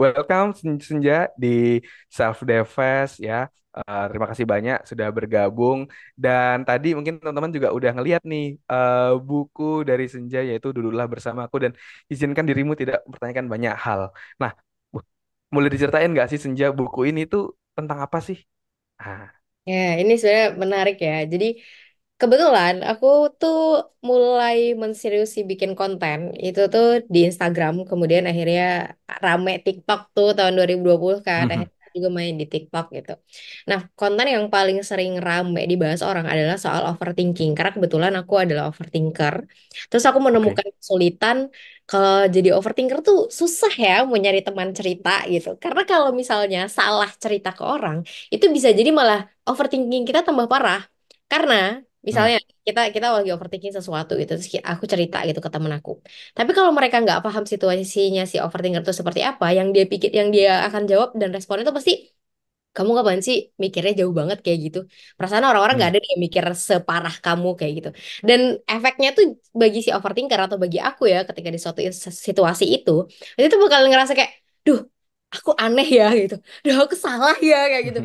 welcome Senja di Self Defense ya. Terima kasih banyak sudah bergabung. Dan tadi mungkin teman-teman juga udah ngeliat nih buku dari Senja yaitu Duduklah Bersamaku dan izinkan dirimu tidak mempertanyakan banyak hal. Nah, bu- boleh diceritain nggak sih Senja buku ini tuh tentang apa sih? Ah, Ya, ini sebenarnya menarik ya. Jadi kebetulan aku tuh mulai menseriusi bikin konten itu tuh di Instagram, kemudian akhirnya rame TikTok tuh tahun 2020 kan, mhm. akhirnya juga main di TikTok gitu. Nah, konten yang paling sering rame dibahas orang adalah soal overthinking, karena kebetulan aku adalah overthinker. Terus aku Oke. menemukan kesulitan kalau jadi overthinker tuh susah ya mau nyari teman cerita gitu. Karena kalau misalnya salah cerita ke orang, itu bisa jadi malah overthinking kita tambah parah. Karena Hmm. misalnya kita kita lagi overthinking sesuatu gitu, terus aku cerita gitu ke temen aku. Tapi kalau mereka nggak paham situasinya si overthinker itu seperti apa, yang dia pikir, yang dia akan jawab dan responnya itu pasti, kamu ngapain sih mikirnya jauh banget kayak gitu. Perasaan orang-orang nggak Hmm. ada yang mikir separah kamu kayak gitu. Dan efeknya tuh bagi si overthinker atau bagi aku ya, ketika di suatu situasi itu tuh bakal ngerasa kayak, duh, aku aneh ya gitu. Duh, aku salah ya kayak gitu.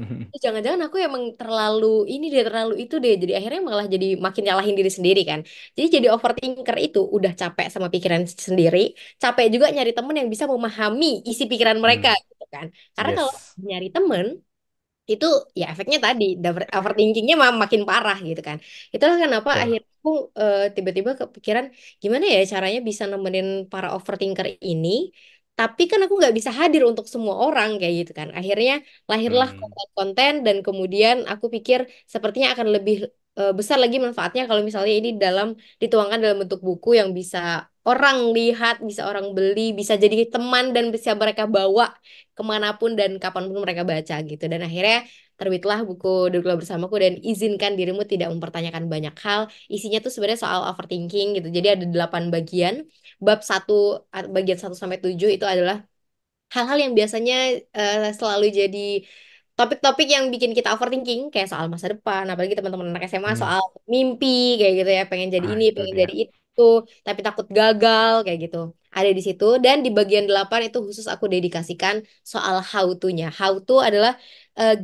Jangan-jangan aku emang terlalu ini deh, terlalu itu deh. Jadi akhirnya malah jadi makin nyalahin diri sendiri kan. Jadi overthinker itu udah capek sama pikiran sendiri, capek juga nyari temen yang bisa memahami isi pikiran mereka Hmm. gitu kan. Karena kalau Yes. nyari temen itu ya efeknya tadi overthinkingnya makin parah gitu kan. Itulah kenapa Betul. akhirnya aku tiba-tiba kepikiran gimana ya caranya bisa nemenin para overthinker ini, tapi kan aku nggak bisa hadir untuk semua orang kayak gitu kan. Akhirnya lahirlah Hmm. konten-konten dan kemudian aku pikir sepertinya akan lebih besar lagi manfaatnya kalau misalnya ini dituangkan dalam bentuk buku yang bisa orang lihat, bisa orang beli, bisa jadi teman dan bisa mereka bawa kemanapun dan kapanpun mereka baca gitu. Dan akhirnya terbitlah buku Duduklah Bersamaku dan izinkan dirimu tidak mempertanyakan banyak hal. Isinya tuh sebenarnya soal overthinking gitu. Jadi ada 8 bagian. Bab satu, bagian 1 sampai 7 itu adalah hal-hal yang biasanya selalu jadi topik-topik yang bikin kita overthinking, kayak soal masa depan, apalagi teman-teman anak SMA Hmm. soal mimpi kayak gitu ya, pengen jadi Ah, ini, itu pengen dia. jadi itu, tapi takut gagal kayak gitu. Ada di situ, dan di bagian 8 itu khusus aku dedikasikan soal how to-nya. How to adalah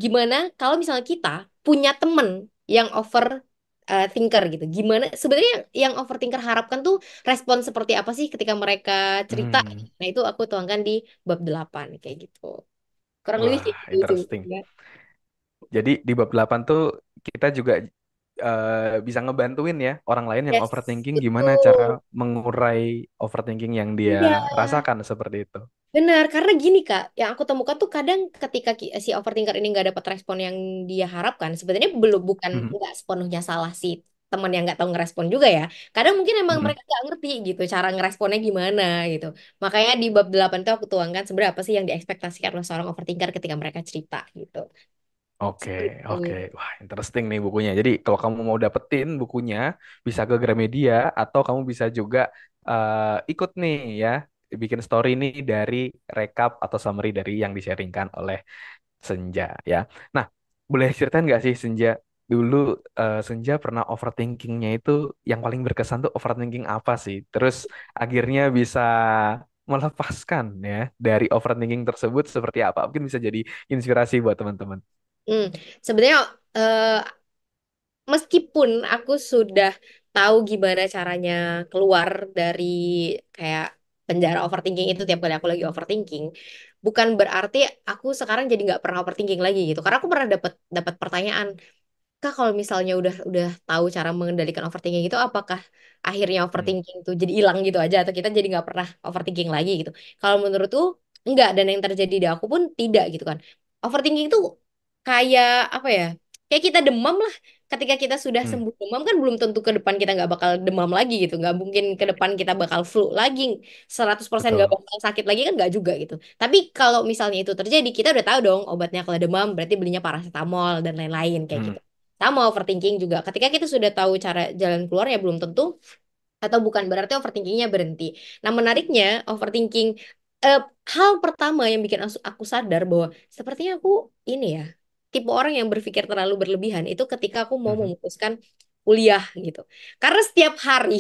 gimana kalau misalnya kita punya temen yang over thinker gitu. Gimana sebenarnya yang overthinker harapkan tuh respon seperti apa sih ketika mereka cerita. Hmm. Nah, itu aku tuangkan di bab 8 kayak gitu. Kurang lebih kayak Wah, gitu sih. interesting. Ya. Jadi di bab 8 tuh kita juga bisa ngebantuin ya orang lain yang Yes, overthinking gimana cara betul. mengurai overthinking yang dia Iya, rasakan seperti itu. benar. Karena gini Kak, yang aku temukan tuh kadang ketika si overthinker ini nggak dapat respon yang dia harapkan, sebenarnya belum bukan Mhm. nggak sepenuhnya salah si teman yang nggak tahu ngerespon juga ya. Kadang mungkin emang Mhm. mereka nggak ngerti gitu cara ngeresponnya gimana gitu. Makanya di bab 8 itu aku tuangkan sebenarnya apa sih yang diekspektasikan oleh seorang overthinker ketika mereka cerita gitu. Oke, oke. Gitu. Wah, interesting nih bukunya. Jadi kalau kamu mau dapetin bukunya, bisa ke Gramedia atau kamu bisa juga ikut nih ya, bikin story nih dari recap atau summary dari yang di-sharingkan oleh Senja ya. Nah, boleh ceritain nggak sih Senja dulu Senja pernah overthinkingnya itu yang paling berkesan tuh overthinking apa sih? Terus akhirnya bisa melepaskan ya dari overthinking tersebut seperti apa? Mungkin bisa jadi inspirasi buat teman-teman. Hmm, sebenarnya meskipun aku sudah tahu gimana caranya keluar dari kayak penjara overthinking itu tiap kali aku lagi overthinking, bukan berarti aku sekarang jadi nggak pernah overthinking lagi gitu. Karena aku pernah dapat dapat pertanyaan, Kak, kalau misalnya udah tahu cara mengendalikan overthinking itu, apakah akhirnya Hmm. overthinking itu jadi hilang gitu aja atau kita jadi nggak pernah overthinking lagi gitu? Kalau menurutku enggak, dan yang terjadi di aku pun tidak gitu kan. Overthinking itu kayak apa ya? Kayak kita demam lah. Ketika kita sudah Hmm. sembuh demam kan belum tentu ke depan kita nggak bakal demam lagi gitu. Nggak mungkin ke depan kita bakal flu lagi. 100% nggak Betul. bakal sakit lagi kan nggak juga gitu. Tapi kalau misalnya itu terjadi, kita udah tahu dong obatnya kalau demam berarti belinya paracetamol dan lain-lain kayak Hmm. gitu. Sama overthinking juga. Ketika kita sudah tahu cara jalan keluarnya belum tentu atau bukan berarti overthinkingnya berhenti. Nah, menariknya overthinking eh, hal pertama yang bikin aku sadar bahwa sepertinya aku ini ya tipe orang yang berpikir terlalu berlebihan itu ketika aku mau Mhm. memutuskan kuliah gitu. Karena setiap hari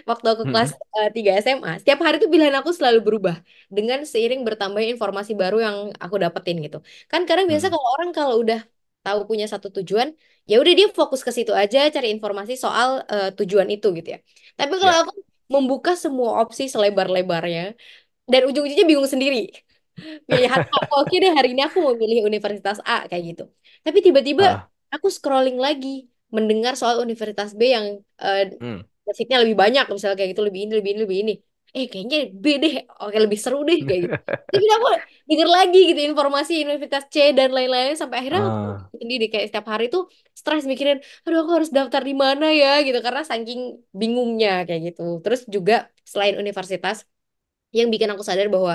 waktu aku kelas Mm-mm. 3 SMA, setiap hari tuh pilihan aku selalu berubah dengan seiring bertambahnya informasi baru yang aku dapetin gitu. Kan kadang biasa Mm. kalau orang kalau udah tahu punya satu tujuan, ya udah dia fokus ke situ aja cari informasi soal tujuan itu gitu ya. Tapi kalau Ya. aku membuka semua opsi selebar-lebarnya dan ujung-ujungnya bingung sendiri. Pilihan A, oh, oke deh hari ini aku mau milih Universitas A kayak gitu. Tapi tiba-tiba Ah. aku scrolling lagi, mendengar soal Universitas B yang eh Mm. seatnya lebih banyak, misalnya kayak gitu, lebih ini, lebih ini, lebih ini. Kayaknya B deh, oke lebih seru deh kayak gitu. Tapi aku denger lagi gitu informasi Universitas C dan lain-lain sampai akhirnya aku Ah. sendiri kayak setiap hari tuh stres mikirin, aduh aku harus daftar di mana ya gitu karena saking bingungnya kayak gitu. Terus juga selain universitas yang bikin aku sadar bahwa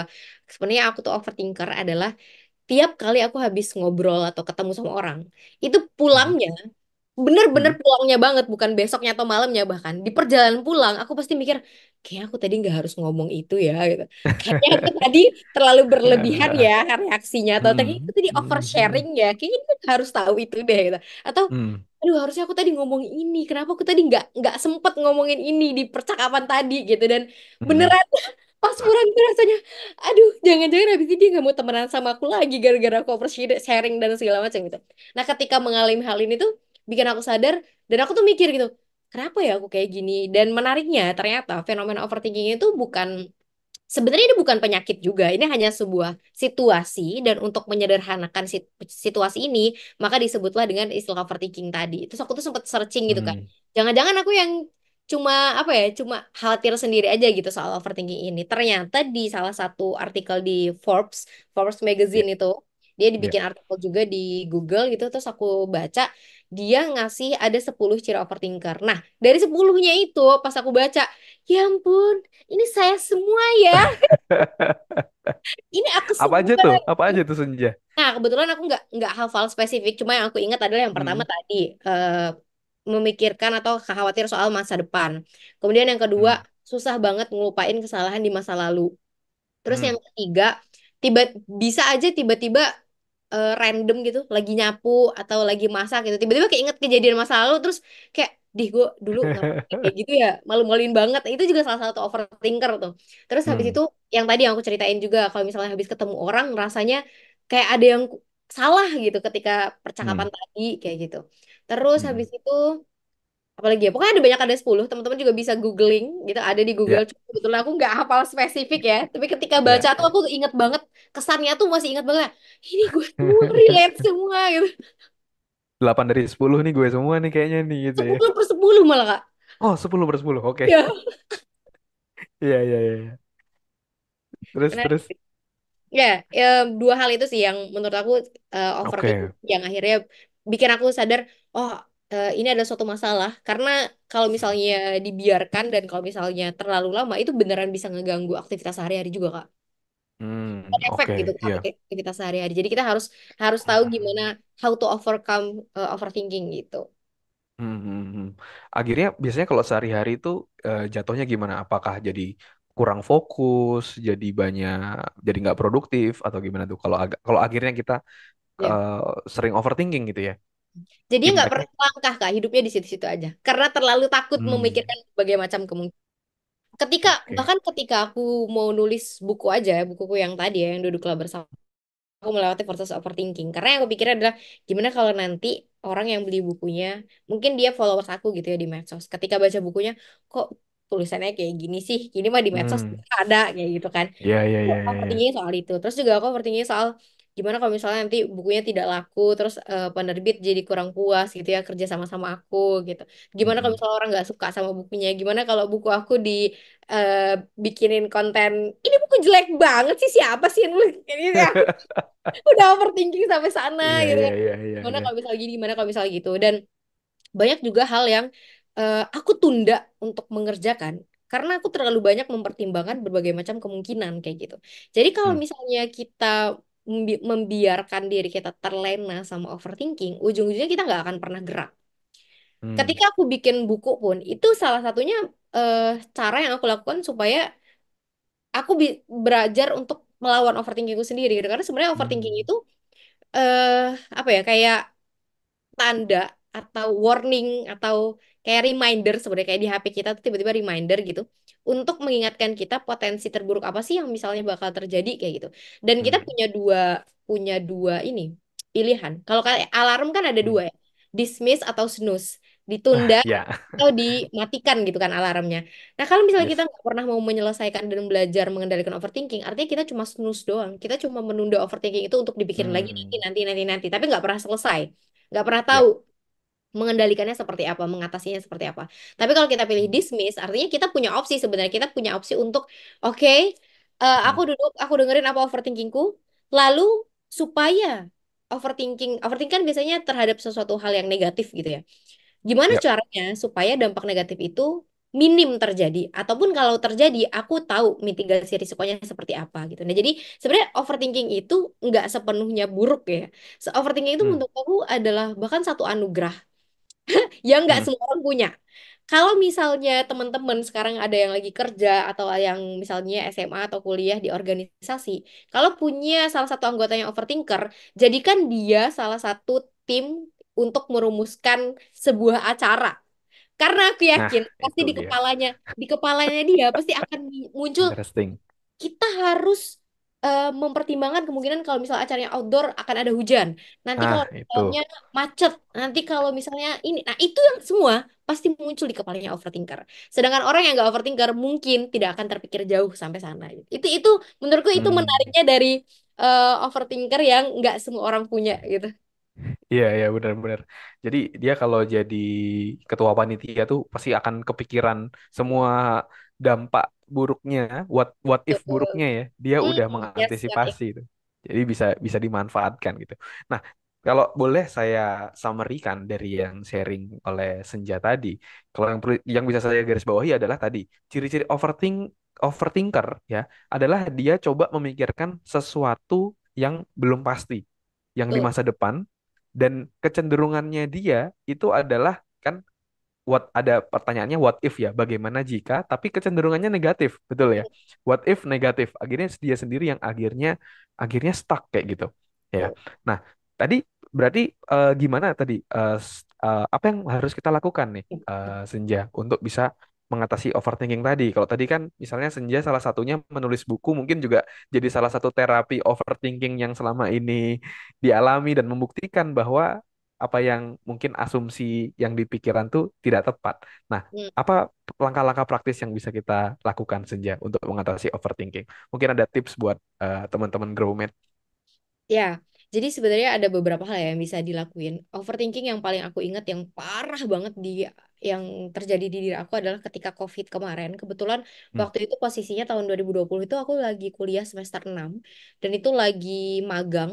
sebenarnya aku tuh overthinker adalah tiap kali aku habis ngobrol atau ketemu sama orang, itu Mm. pulangnya bener-bener Mm. pulangnya banget, bukan besoknya atau malamnya bahkan. Di perjalanan pulang, aku pasti mikir, kayak aku tadi nggak harus ngomong itu ya, gitu. Kayaknya aku tadi terlalu berlebihan ya reaksinya, atau tadi aku Mm. tadi Mm. oversharing ya, kayaknya dia harus tahu itu deh, gitu. Atau, Mm. aduh harusnya aku tadi ngomong ini, kenapa aku tadi nggak sempet ngomongin ini di percakapan tadi, gitu. Dan Mm. beneran pas pulang tuh rasanya, aduh jangan-jangan habis ini dia nggak mau temenan sama aku lagi gara-gara aku oversharing dan segala macam gitu. Nah ketika mengalami hal ini tuh bikin aku sadar dan aku tuh mikir gitu kenapa ya aku kayak gini dan menariknya ternyata fenomena overthinking itu bukan sebenarnya ini bukan penyakit juga ini hanya sebuah situasi dan untuk menyederhanakan situasi ini maka disebutlah dengan istilah overthinking tadi terus aku tuh sempat searching gitu kan Mm. jangan-jangan aku yang cuma apa ya cuma khawatir sendiri aja gitu soal overthinking ini ternyata di salah satu artikel di Forbes Ya. magazine itu dia Ya. dibikin artikel juga di Google gitu terus aku baca dia ngasih ada 10 ciri overthinker. Nah, dari 10-nya itu pas aku baca, ya ampun, ini saya semua ya. Ini aku Apa aja semua. tuh? Apa aja tuh Senja? Nah, kebetulan aku nggak hafal spesifik, cuma yang aku ingat adalah yang pertama Mm. tadi memikirkan atau khawatir soal masa depan. Kemudian yang kedua, Mm. susah banget ngelupain kesalahan di masa lalu. Terus Mm. yang ketiga, tiba bisa aja tiba-tiba random gitu, lagi nyapu atau lagi masak gitu, tiba-tiba keinget kejadian masa lalu, terus kayak, gue dulu ngapain kayak gitu ya, malu-maluin banget. Itu juga salah satu overthinker tuh. Terus habis Mm. itu, yang tadi yang aku ceritain juga, kalau misalnya habis ketemu orang, rasanya kayak ada yang salah gitu ketika Mm. percakapan tadi, kayak gitu. Terus Mm. habis itu, apalagi ya pokoknya ada banyak ada 10 teman-teman juga bisa googling gitu ada di Google Ya. cuma kebetulan aku nggak hafal spesifik ya tapi ketika baca Ya. tuh aku inget banget kesannya tuh masih inget banget ini gue semua relate semua gitu 8 dari 10 nih gue semua nih kayaknya nih gitu ya. 10/10 malah kak Oh, 10/10. Oke. ya Iya, iya, iya, iya. Terus, menarik terus. ya, dua hal itu sih yang menurut aku overthinking Oke. yang akhirnya bikin aku sadar oh ini ada suatu masalah karena kalau misalnya dibiarkan dan kalau misalnya terlalu lama itu beneran bisa ngeganggu aktivitas sehari-hari juga kak efek Oke, gitu ke iya. aktivitas sehari-hari. Jadi kita harus harus tahu gimana how to overcome overthinking gitu. Hmm. Akhirnya biasanya kalau sehari-hari itu jatuhnya gimana? Apakah jadi kurang fokus, jadi banyak, jadi nggak produktif atau gimana tuh? Kalau akhirnya kita Ya. eh, sering overthinking gitu ya, Jadi nggak impactnya. pernah langkah kak hidupnya di situ-situ aja. Karena terlalu takut Hmm. memikirkan berbagai macam kemungkinan. Ketika Oke. bahkan ketika aku mau nulis buku aja, bukuku yang tadi ya yang duduklah bersama aku melewati proses overthinking. Karena yang aku pikir adalah gimana kalau nanti orang yang beli bukunya, mungkin dia followers aku gitu ya di medsos. Ketika baca bukunya, kok tulisannya kayak gini sih? Gini mah di medsos Hmm. ada kayak gitu kan. Iya, iya, Aku iya, iya, iya. overthinkingnya soal itu. Terus juga aku overthinking soal gimana kalau misalnya nanti bukunya tidak laku, terus penerbit jadi kurang puas gitu ya kerja sama-sama aku gitu. Gimana kalau Hmm. misalnya orang nggak suka sama bukunya? Gimana kalau buku aku di eh, bikinin konten ini buku jelek banget sih siapa sih yang nulis ini aku udah overthinking sampai sana Iya, gitu iya, kan. iya, iya, Gimana iya. kalau misalnya gini, gimana kalau misalnya gitu. Dan banyak juga hal yang aku tunda untuk mengerjakan karena aku terlalu banyak mempertimbangkan berbagai macam kemungkinan kayak gitu. Jadi kalau Hmm. misalnya kita membiarkan diri kita terlena sama overthinking, ujung-ujungnya kita nggak akan pernah gerak. Hmm. Ketika aku bikin buku pun, itu salah satunya eh, cara yang aku lakukan supaya aku belajar untuk melawan overthinkingku sendiri gitu. Karena sebenarnya overthinking Hmm. itu eh apa ya kayak tanda atau warning atau kayak reminder sebenarnya kayak di HP kita tuh tiba-tiba reminder gitu untuk mengingatkan kita potensi terburuk apa sih yang misalnya bakal terjadi kayak gitu. Dan kita Hmm. punya dua ini pilihan. Kalau kayak alarm kan ada Hmm. dua ya, dismiss atau snooze, ditunda Ya, atau dimatikan gitu kan alarmnya. Nah, kalau misalnya kita yes. nggak pernah mau menyelesaikan dan belajar mengendalikan overthinking, artinya kita cuma snooze doang. Kita cuma menunda overthinking itu untuk dipikirin lagi nanti, Hmm. nanti, nanti, nanti. Tapi nggak pernah selesai. Nggak pernah tahu Ya. mengendalikannya seperti apa, mengatasinya seperti apa. Tapi kalau kita pilih Hmm. dismiss, artinya kita punya opsi sebenarnya. Kita punya opsi untuk, oke, Hmm. aku duduk, aku dengerin apa overthinkingku, lalu supaya overthinking kan biasanya terhadap sesuatu hal yang negatif gitu ya. Gimana Yap. caranya supaya dampak negatif itu minim terjadi, ataupun kalau terjadi aku tahu mitigasi risikonya seperti apa gitu. Nah, jadi sebenarnya overthinking itu nggak sepenuhnya buruk ya. Overthinking itu Hmm. menurut aku adalah bahkan satu anugerah yang nggak Hmm. semua orang punya. Kalau misalnya teman-teman sekarang ada yang lagi kerja atau yang misalnya SMA atau kuliah di organisasi, kalau punya salah satu anggota yang overthinker, jadikan dia salah satu tim untuk merumuskan sebuah acara. Karena aku Nah, yakin pasti itu di dia. kepalanya, di kepalanya dia pasti akan muncul Interesting. kita harus mempertimbangkan kemungkinan kalau misalnya acaranya outdoor akan ada hujan. Nanti Nah, kalau itu. misalnya macet, nanti kalau misalnya ini, nah itu yang semua pasti muncul di kepalanya overthinker. Sedangkan orang yang nggak overthinker mungkin tidak akan terpikir jauh sampai sana. Itu menurutku itu Hmm. menariknya dari overthinker yang nggak semua orang punya gitu. Iya, iya benar-benar. Jadi dia kalau jadi ketua panitia tuh pasti akan kepikiran semua dampak buruknya, what if Betul. buruknya ya. Dia Hmm, udah yes, siap ya. mengantisipasi itu. Jadi bisa bisa dimanfaatkan gitu. Nah, kalau boleh saya summary-kan dari yang sharing oleh Senja tadi, kalau yang bisa saya garis bawahi adalah tadi ciri-ciri overthinker ya adalah dia coba memikirkan sesuatu yang belum pasti, yang di Betul. masa depan dan kecenderungannya dia itu adalah kan ada pertanyaannya what if ya bagaimana jika tapi kecenderungannya negatif betul ya what if negatif akhirnya dia sendiri yang akhirnya akhirnya stuck kayak gitu ya. Betul. Nah, tadi berarti gimana tadi apa yang harus kita lakukan nih Senja untuk bisa mengatasi overthinking tadi. Kalau tadi kan misalnya Senja salah satunya menulis buku mungkin juga jadi salah satu terapi overthinking yang selama ini dialami dan membuktikan bahwa apa yang mungkin asumsi yang di pikiran tuh tidak tepat. Nah, Hmm. apa langkah-langkah praktis yang bisa kita lakukan Senja untuk mengatasi overthinking? Mungkin ada tips buat teman-teman Growmate. Ya, jadi sebenarnya ada beberapa hal ya yang bisa dilakuin. Overthinking yang paling aku ingat yang parah banget yang terjadi di diri aku adalah ketika COVID kemarin. Kebetulan Hmm. waktu itu posisinya tahun 2020 itu aku lagi kuliah semester 6 dan itu lagi magang.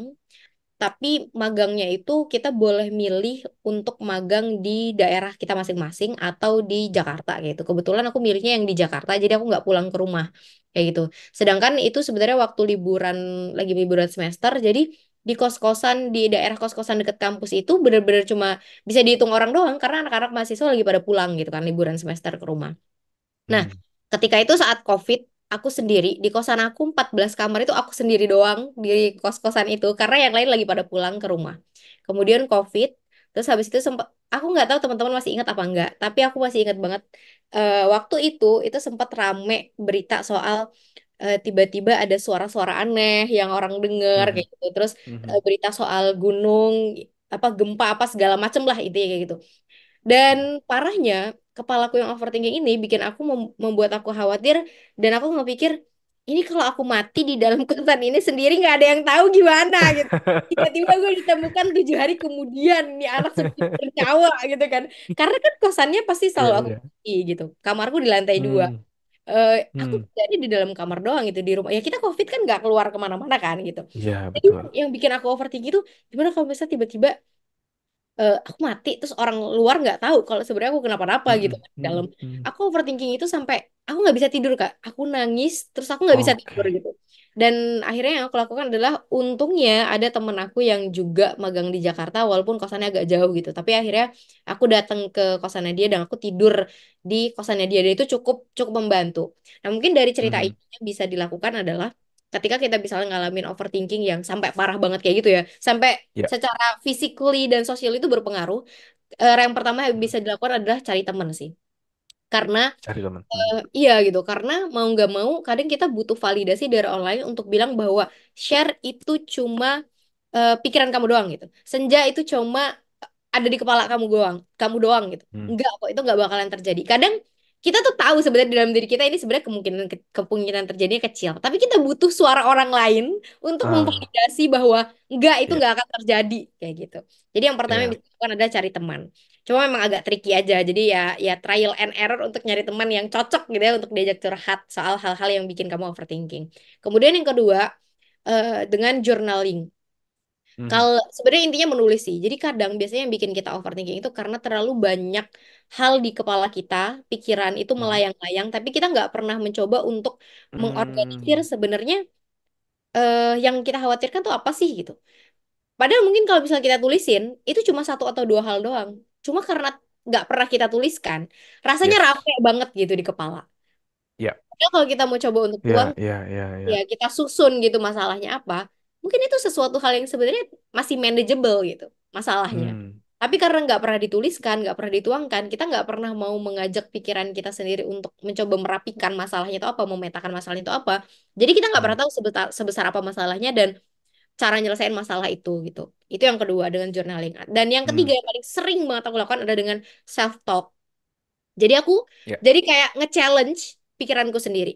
Tapi magangnya itu kita boleh milih untuk magang di daerah kita masing-masing atau di Jakarta gitu. Kebetulan aku milihnya yang di Jakarta, jadi aku nggak pulang ke rumah kayak gitu. Sedangkan itu sebenarnya waktu liburan, lagi liburan semester, jadi di kos-kosan di daerah kos-kosan dekat kampus itu bener-bener cuma bisa dihitung orang doang karena anak-anak mahasiswa lagi pada pulang gitu kan liburan semester ke rumah. Nah, Hmm. ketika itu saat COVID, aku sendiri di kosan aku 14 kamar itu aku sendiri doang di kos-kosan itu karena yang lain lagi pada pulang ke rumah. Kemudian COVID, terus habis itu sempat aku nggak tahu teman-teman masih ingat apa enggak, tapi aku masih ingat banget waktu itu sempat rame berita soal tiba-tiba ada suara-suara aneh yang orang dengar Hmm. kayak gitu. Terus Hmm. berita soal gunung apa gempa apa segala macem lah itu kayak gitu. Dan parahnya, kepalaku yang overthinking ini bikin aku membuat aku khawatir dan aku ngepikir, ini kalau aku mati di dalam kosan ini sendiri nggak ada yang tahu gimana gitu. Tiba-tiba gue ditemukan 7 hari kemudian, nih anak sudah bernyawa gitu kan. Karena kan kosannya pasti selalu Iya, aku iya. kunci gitu. Kamarku di lantai 2. Hmm. Aku Hmm. jadi di dalam kamar doang gitu di rumah. Ya kita COVID kan nggak keluar kemana-mana kan gitu. Iya, Jadi betul. yang bikin aku overthinking itu gimana kalau misalnya tiba-tiba aku mati terus orang luar nggak tahu kalau sebenarnya aku kenapa-napa gitu Hmm. kan di dalam. Hmm. Hmm. Aku overthinking itu sampai aku nggak bisa tidur Kak. Aku nangis terus aku nggak bisa tidur Oke. gitu. Dan akhirnya yang aku lakukan adalah untungnya ada temen aku yang juga magang di Jakarta walaupun kosannya agak jauh gitu. Tapi akhirnya aku datang ke kosannya dia dan aku tidur di kosannya dia dan itu cukup cukup membantu. Nah mungkin dari cerita Hmm. ini yang bisa dilakukan adalah ketika kita misalnya ngalamin overthinking yang sampai parah banget kayak gitu ya, sampai Ya. secara physically dan sosial itu berpengaruh. yang pertama yang bisa dilakukan adalah cari teman sih. Karena Cari teman. iya gitu, karena mau nggak mau kadang kita butuh validasi dari online untuk bilang bahwa share itu cuma pikiran kamu doang gitu. Senja itu cuma ada di kepala kamu doang gitu. Hmm. Enggak kok, itu nggak bakalan terjadi. Kadang kita tuh tahu sebenarnya di dalam diri kita ini sebenarnya kemungkinan terjadinya kecil, tapi kita butuh suara orang lain untuk Ah, memvalidasi bahwa enggak, itu ya, nggak akan terjadi kayak gitu. Jadi yang pertama yang ya. bisa dilakukan adalah cari teman. Cuma memang agak tricky aja. Jadi ya ya trial and error untuk nyari teman yang cocok gitu ya untuk diajak curhat soal hal-hal yang bikin kamu overthinking. Kemudian yang kedua, dengan journaling. Mhm. Kalau sebenarnya intinya menulis sih. Jadi kadang biasanya yang bikin kita overthinking itu karena terlalu banyak hal di kepala kita, pikiran itu Mhm. melayang-layang, tapi kita nggak pernah mencoba untuk mengorganisir Hmm, sebenarnya yang kita khawatirkan tuh apa sih gitu. Padahal mungkin kalau misalnya kita tulisin, itu cuma satu atau dua hal doang. Cuma karena nggak pernah kita tuliskan, rasanya yes. rame banget gitu di kepala. Ya, Padahal kalau kita mau coba untuk tuang, ya, ya, ya, ya ya. kita susun gitu masalahnya apa, mungkin itu sesuatu hal yang sebenarnya masih manageable gitu masalahnya. Hmm, Tapi karena nggak pernah dituliskan, nggak pernah dituangkan, kita nggak pernah mau mengajak pikiran kita sendiri untuk mencoba merapikan masalahnya itu apa, memetakan masalahnya itu apa. Jadi kita nggak hmm, pernah tahu sebesar, sebesar apa masalahnya dan cara nyelesain masalah itu gitu. Itu yang kedua dengan journaling. Dan yang ketiga hmm. yang paling sering banget aku lakukan adalah dengan self talk. Jadi aku Ya, jadi kayak nge-challenge pikiranku sendiri.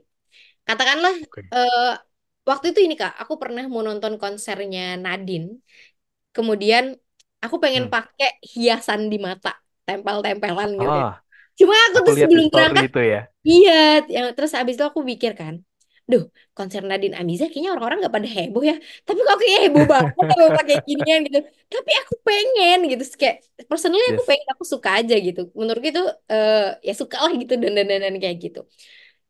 Katakanlah oke. eh, waktu itu ini Kak, aku pernah mau nonton konsernya Nadine. Kemudian aku pengen Hmm. pakai hiasan di mata, tempel-tempelan gitu kan. Oh, Cuma aku aku tuh lihat di sebelum story berangkat, itu ya. iya, yang terus abis itu aku pikir kan, duh, konser Nadine Amiza kayaknya orang-orang nggak pada heboh ya. Tapi kok kayak heboh banget kalau pakai ginian gitu. Tapi aku pengen gitu, terus kayak personally aku Yes. pengen, aku suka aja gitu. Menurutku itu ya suka lah gitu dan kayak gitu.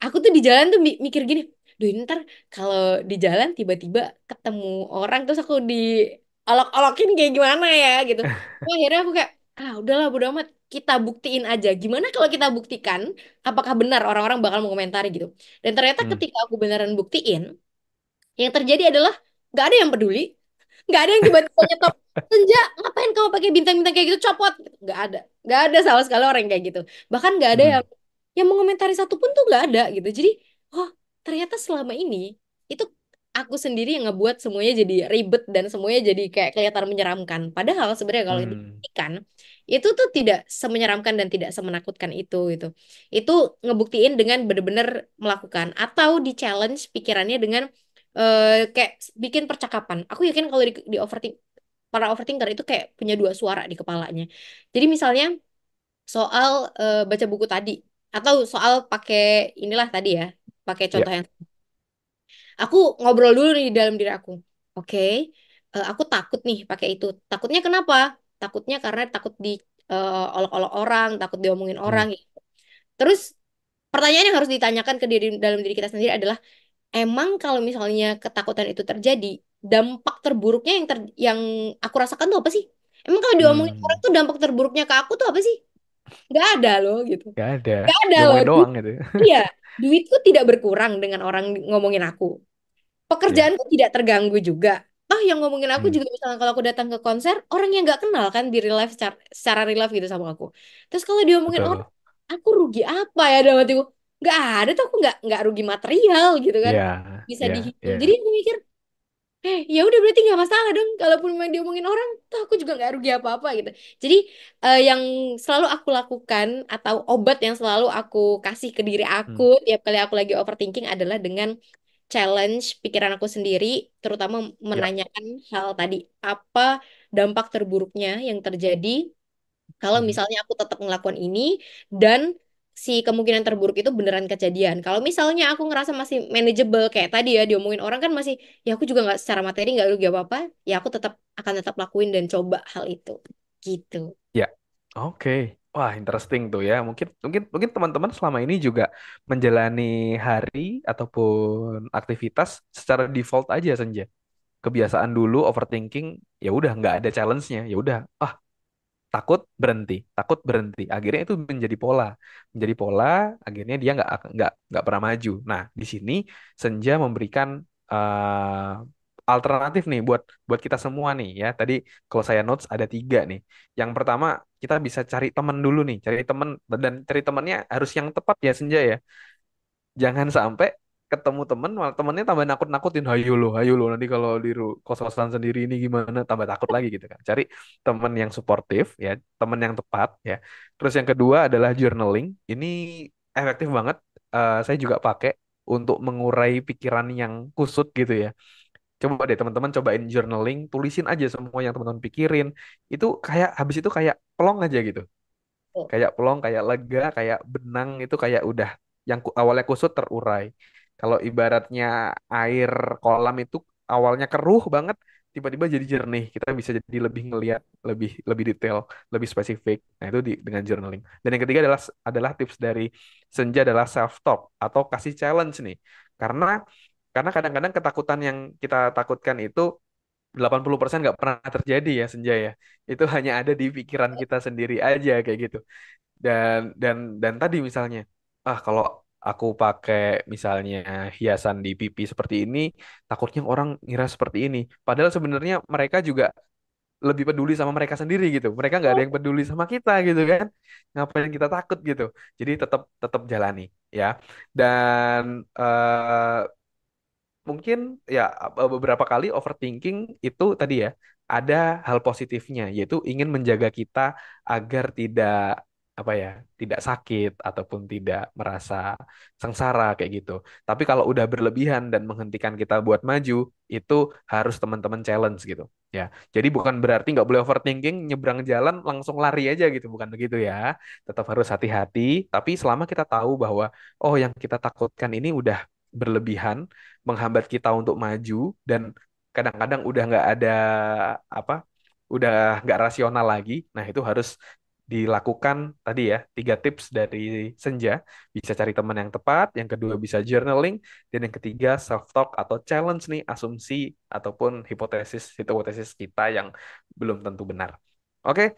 Aku tuh di jalan tuh mikir gini, duh ini ntar kalau di jalan tiba-tiba ketemu orang terus aku diolok-olokin kayak gimana ya gitu. Nah, akhirnya aku kayak, ah udahlah bodo amat, kita buktiin aja. Gimana kalau kita buktikan apakah benar orang-orang bakal mengomentari gitu. Dan ternyata Hmm. ketika aku beneran buktiin, yang terjadi adalah nggak ada yang peduli, nggak ada yang tiba-tiba nyetop. Senja, ngapain kamu pakai bintang-bintang kayak gitu, copot gitu. Nggak ada sama sekali orang yang kayak gitu. Bahkan nggak ada Hmm. yang mengomentari satu pun tuh nggak ada gitu. Jadi, oh ternyata selama ini itu aku sendiri yang ngebuat semuanya jadi ribet dan semuanya jadi kayak kelihatan menyeramkan. Padahal sebenarnya kalau Hmm. dibuktikan itu tuh tidak semenyeramkan dan tidak semenakutkan itu gitu. Itu ngebuktiin dengan benar-benar melakukan atau di challenge pikirannya dengan kayak bikin percakapan. Aku yakin kalau di overthink para overthinker itu kayak punya dua suara di kepalanya. Jadi misalnya soal baca buku tadi atau soal pakai inilah tadi ya, pakai Ya. contoh yang aku ngobrol dulu nih di dalam diri aku. Oke, aku takut nih pakai itu. Takutnya kenapa? Takutnya karena takut di olok-olok orang, takut diomongin Hmm. orang gitu. Terus pertanyaan yang harus ditanyakan ke dalam diri kita sendiri adalah, emang kalau misalnya ketakutan itu terjadi, dampak terburuknya yang aku rasakan tuh apa sih? Emang kalau diomongin orang Hmm. tuh dampak terburuknya ke aku tuh apa sih? Nggak ada loh gitu. Gak ada. Nggak ada loh. Diomongin doang gitu. Iya, duitku tidak berkurang dengan orang ngomongin aku. Ya. Pekerjaanku tidak terganggu juga. Oh, yang ngomongin aku Hmm. juga misalnya kalau aku datang ke konser, orang yang nggak kenal kan di real life secara real life gitu sama aku. Terus kalau diomongin orang, Betul. aku rugi apa ya dalam hatiku? Nggak ada tuh, aku nggak rugi material gitu kan. Ya. Bisa Ya. dihitung. Jadi Ya. aku mikir, ya udah berarti nggak masalah dong. Kalaupun memang diomongin orang, tuh aku juga nggak rugi apa-apa gitu. Jadi yang selalu aku lakukan atau obat yang selalu aku kasih ke diri aku Hmm. tiap kali aku lagi overthinking adalah dengan challenge pikiran aku sendiri, terutama Ya. menanyakan hal tadi, apa dampak terburuknya yang terjadi kalau Mhm. misalnya aku tetap melakukan ini dan si kemungkinan terburuk itu beneran kejadian. Kalau misalnya aku ngerasa masih manageable kayak tadi ya diomongin orang kan masih, ya aku juga nggak secara materi nggak rugi apa-apa, ya aku tetap lakuin dan coba hal itu. Gitu. Ya. Oke. Wah, interesting tuh ya. Mungkin mungkin mungkin teman-teman selama ini juga menjalani hari ataupun aktivitas secara default aja Senja. Kebiasaan dulu overthinking, ya udah nggak ada challenge-nya. Ya udah, ah takut berhenti, takut berhenti. Akhirnya itu menjadi pola. Akhirnya dia nggak pernah maju. Nah, di sini Senja memberikan alternatif nih buat buat kita semua nih ya. Tadi kalau saya notes ada tiga nih. Yang pertama kita bisa cari teman dulu nih, cari teman dan cari temannya harus yang tepat ya Senja ya. Jangan sampai ketemu temen malah temennya tambah nakut-nakutin, hayo lo nanti kalau di kos-kosan sendiri ini gimana, tambah takut lagi gitu kan. Cari temen yang suportif ya, temen yang tepat ya. Terus yang kedua adalah journaling. Ini efektif banget. Saya juga pakai untuk mengurai pikiran yang kusut gitu ya. Coba deh teman-teman cobain journaling, tulisin aja semua yang teman-teman pikirin. Itu kayak habis itu kayak plong aja gitu, kayak pelong, kayak lega, kayak benang, itu kayak udah yang awalnya kusut terurai. Kalau ibaratnya air kolam itu awalnya keruh banget, tiba-tiba jadi jernih. Kita bisa jadi lebih ngelihat, lebih lebih detail, lebih spesifik. Nah, itu dengan journaling. Dan yang ketiga adalah tips dari Senja adalah self talk atau kasih challenge nih. Karena karena kadang-kadang ketakutan yang kita takutkan itu 80% nggak pernah terjadi ya Senja ya. Itu hanya ada di pikiran kita sendiri aja kayak gitu. Dan tadi misalnya, kalau aku pakai misalnya hiasan di pipi seperti ini, takutnya orang ngira seperti ini. Padahal sebenarnya mereka juga lebih peduli sama mereka sendiri gitu. Mereka nggak ada yang peduli sama kita gitu kan. Ngapain kita takut gitu. Jadi tetap tetap jalani ya. Dan mungkin ya beberapa kali overthinking itu tadi ya ada hal positifnya, yaitu ingin menjaga kita agar tidak apa ya, tidak sakit ataupun tidak merasa sengsara kayak gitu. Tapi kalau udah berlebihan dan menghentikan kita buat maju, itu harus teman-teman challenge gitu ya. Jadi bukan berarti nggak boleh overthinking, nyebrang jalan langsung lari aja gitu, bukan begitu ya. Tetap harus hati-hati, tapi selama kita tahu bahwa oh yang kita takutkan ini udah berlebihan, menghambat kita untuk maju, dan kadang-kadang udah nggak ada apa, udah nggak rasional lagi. Nah, itu harus dilakukan tadi ya, tiga tips dari Senja. Bisa cari teman yang tepat, yang kedua bisa journaling, dan yang ketiga self talk atau challenge nih, asumsi ataupun hipotesis hipotesis kita yang belum tentu benar. Oke,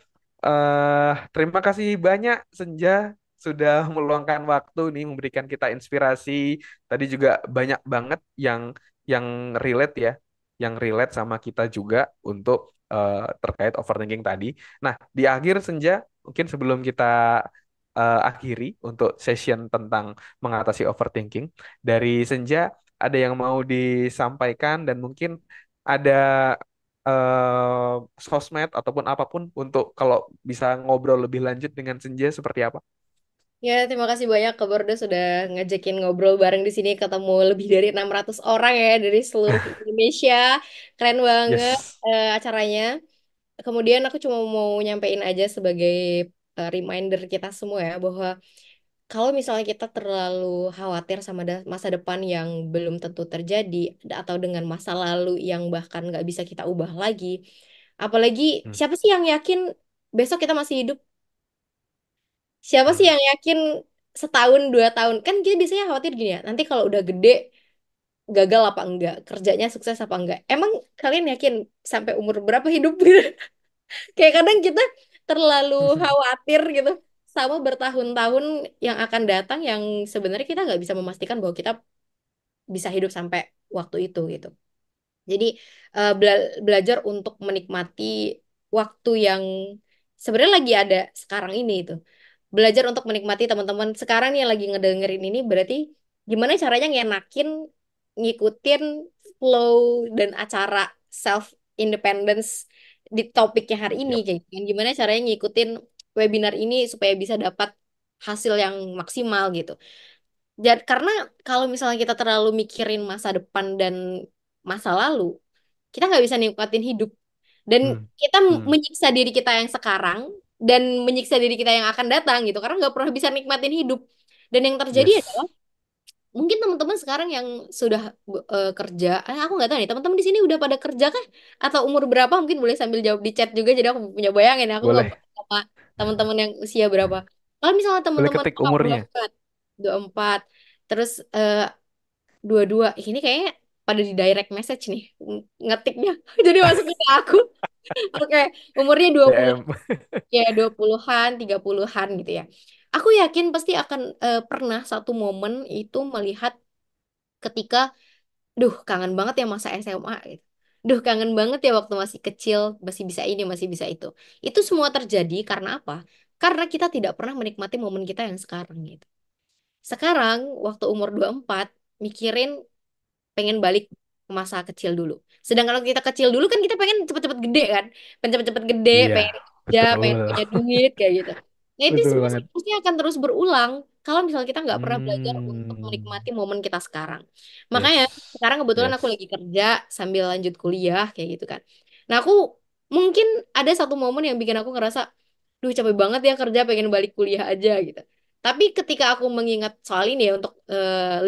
terima kasih banyak Senja sudah meluangkan waktu nih memberikan kita inspirasi. Tadi juga banyak banget yang relate ya, yang relate sama kita juga untuk terkait overthinking tadi. Nah, di akhir Senja, mungkin sebelum kita akhiri untuk session tentang mengatasi overthinking, dari Senja ada yang mau disampaikan dan mungkin ada sosmed ataupun apapun untuk kalau bisa ngobrol lebih lanjut dengan Senja seperti apa? Ya, terima kasih banyak Kak Bordo sudah ngajakin ngobrol bareng di sini, ketemu lebih dari 600 orang ya dari seluruh Indonesia. Keren banget Yes. acaranya. Kemudian aku cuma mau nyampein aja sebagai reminder kita semua ya bahwa kalau misalnya kita terlalu khawatir sama masa depan yang belum tentu terjadi atau dengan masa lalu yang bahkan nggak bisa kita ubah lagi, apalagi Hmm. siapa sih yang yakin besok kita masih hidup? Siapa sih Hmm. yang yakin setahun 2 tahun? Kan kita biasanya khawatir gini ya, nanti kalau udah gede gagal apa enggak, kerjanya sukses apa enggak. Emang kalian yakin sampai umur berapa hidup gitu? Kayak kadang kita terlalu khawatir gitu sama bertahun-tahun yang akan datang yang sebenarnya kita nggak bisa memastikan bahwa kita bisa hidup sampai waktu itu gitu. Jadi belajar untuk menikmati waktu yang sebenarnya lagi ada sekarang ini itu. Belajar untuk menikmati teman-teman sekarang nih yang lagi ngedengerin ini berarti gimana caranya ngenakin, ngikutin flow dan acara self independence di topiknya hari ini Yap. kayak gitu. Gimana caranya ngikutin webinar ini supaya bisa dapat hasil yang maksimal gitu. Jadi, karena kalau misalnya kita terlalu mikirin masa depan dan masa lalu, kita nggak bisa nikmatin hidup. Dan Hmm. kita Hmm. menyiksa diri kita yang sekarang dan menyiksa diri kita yang akan datang gitu. Karena nggak pernah bisa nikmatin hidup. Dan yang terjadi adalah Yes. mungkin teman-teman sekarang yang sudah kerja, aku nggak tahu nih, teman-teman di sini udah pada kerja kah? Atau umur berapa? Mungkin boleh sambil jawab di chat juga. Jadi aku punya bayangin, aku nggak Boleh. paham sama teman-teman yang usia berapa. Kalau misalnya Boleh teman-teman ketik oh, umurnya. 24, 24, terus 22, ini kayaknya pada di direct message nih ngetiknya. Jadi masukin ke aku. Oke, umurnya 20 DM. ya 20-an, 30-an gitu ya. Aku yakin pasti akan pernah satu momen itu melihat ketika, duh kangen banget ya masa SMA gitu. Duh, kangen banget ya waktu masih kecil, masih bisa ini, masih bisa itu. Itu semua terjadi karena apa? Karena kita tidak pernah menikmati momen kita yang sekarang gitu. Sekarang, waktu umur 24 mikirin pengen balik ke masa kecil dulu. Sedangkan waktu kita kecil dulu kan kita pengen cepet-cepet gede kan. Pengen cepet-cepet gede, Iya, pengen kerja, betul. pengen punya duit, kayak gitu. Nah, itu Betul semua banget. siklusnya akan terus berulang kalau misalnya kita nggak pernah belajar untuk Hmm, menikmati momen kita sekarang. Makanya yes, sekarang kebetulan aku yes. lagi kerja sambil lanjut kuliah kayak gitu kan. Nah, aku mungkin ada satu momen yang bikin aku ngerasa, duh capek banget ya kerja, pengen balik kuliah aja gitu. Tapi ketika aku mengingat soal ini ya untuk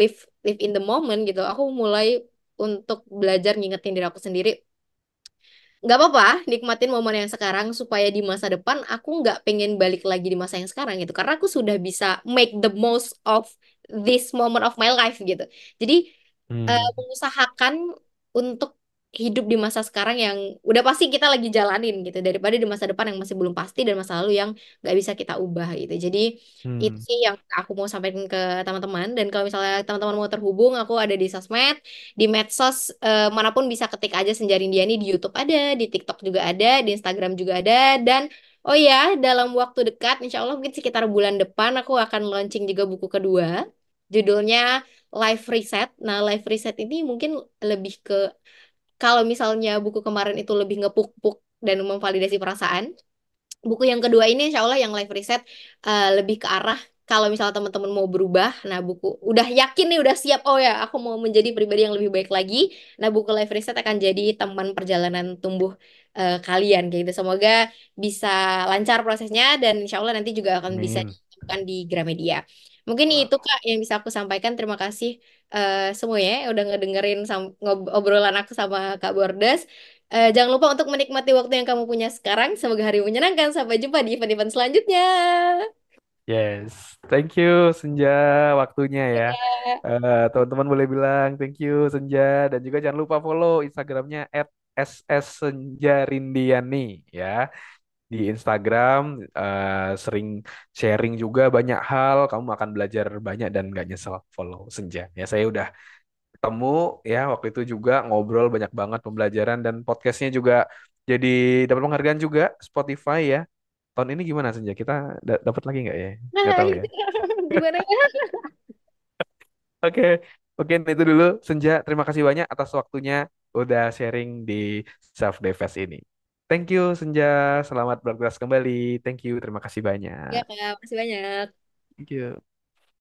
live live in the moment gitu, aku mulai untuk belajar ngingetin diri aku sendiri, nggak apa-apa nikmatin momen yang sekarang supaya di masa depan aku nggak pengen balik lagi di masa yang sekarang gitu karena aku sudah bisa make the most of this moment of my life gitu. Jadi Hmm, mengusahakan untuk hidup di masa sekarang yang udah pasti kita lagi jalanin gitu daripada di masa depan yang masih belum pasti dan masa lalu yang nggak bisa kita ubah gitu. Jadi itu hmm. sih yang aku mau sampaikan ke teman-teman, dan kalau misalnya teman-teman mau terhubung, aku ada di sosmed, di medsos manapun bisa ketik aja Senja Rindiani, di YouTube ada, di TikTok juga ada, di Instagram juga ada, dan oh ya dalam waktu dekat insya Allah mungkin sekitar bulan depan aku akan launching juga buku kedua, judulnya Life Reset. Nah, Life Reset ini mungkin lebih ke, kalau misalnya buku kemarin itu lebih ngepuk-puk dan memvalidasi perasaan, buku yang kedua ini insya Allah yang Life Reset lebih ke arah kalau misalnya teman-teman mau berubah, nah buku udah yakin nih, udah siap, oh ya aku mau menjadi pribadi yang lebih baik lagi. Nah, buku Life Reset akan jadi teman perjalanan tumbuh kalian kayak gitu. Semoga bisa lancar prosesnya dan insya Allah nanti juga akan bisa Amin. ditemukan di Gramedia. Mungkin itu Wow. Kak yang bisa aku sampaikan. Terima kasih semuanya ya udah ngedengerin obrolan aku sama Kak Bordes. Jangan lupa untuk menikmati waktu yang kamu punya sekarang. Semoga hari menyenangkan. Sampai jumpa di event-event selanjutnya. Yes, thank you Senja waktunya ya. Teman-teman boleh bilang thank you Senja dan juga jangan lupa follow Instagramnya @sssenjarindiani ya. Di Instagram sering sharing juga banyak hal, kamu akan belajar banyak dan gak nyesel follow Senja. Ya saya udah ketemu ya waktu itu juga ngobrol banyak banget pembelajaran dan podcastnya juga jadi dapat penghargaan juga Spotify ya. Tahun ini gimana Senja? Kita dapat lagi nggak ya? Nggak Nah, tahu ya. itu gimana ya? Oke, oke itu dulu Senja. Terima kasih banyak atas waktunya udah sharing di Self Defense ini. Thank you Senja. Selamat beraktivitas kembali. Thank you. Terima kasih Ya, banyak. Kak. Makasih banyak. Thank you.